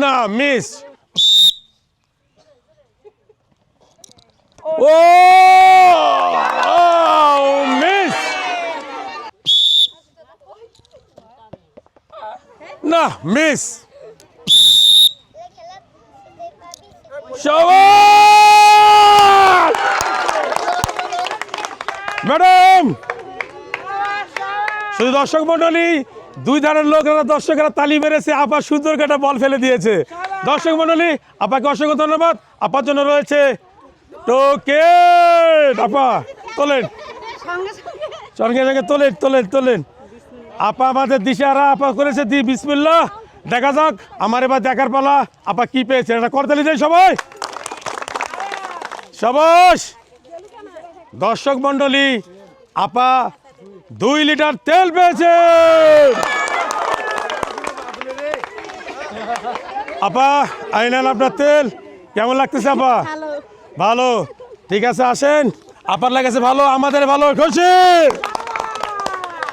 না মিস। ও মিস। না miss. শাবাশ madam. শুধু দর্শক মন্ডলী, দুই ধারের লোকেরা দর্শকেরা তালি মেরেছে, আপা সুন্দর একটা বল ফেলে দিয়েছে। দর্শক মন্ডলী, আপাকে অসংখ্য ধন্যবাদ। আপার জন্য রয়েছে টোকেন। আপা তোলেন, সঙ্গে সঙ্গে তোলেন তোলেন তোলেন। আপা আমাদের দিশারা আপা করেছে দি বিসমিল্লাহ। দেখা যাক, আমার এবার দেখার পালা আপা কি পেয়েছে। এটা করতালি যাই সবাই, সাবাস। দর্শক মন্ডলী, আপা 2 লিটার তেল পেয়েছে। আপা আইনান আপনার তেল, কেমন লাগতেছে আপা? ভালো, ঠিক আছে আসেন। আপার লাগেছে ভালো, আমাদের ভালো, খুশি।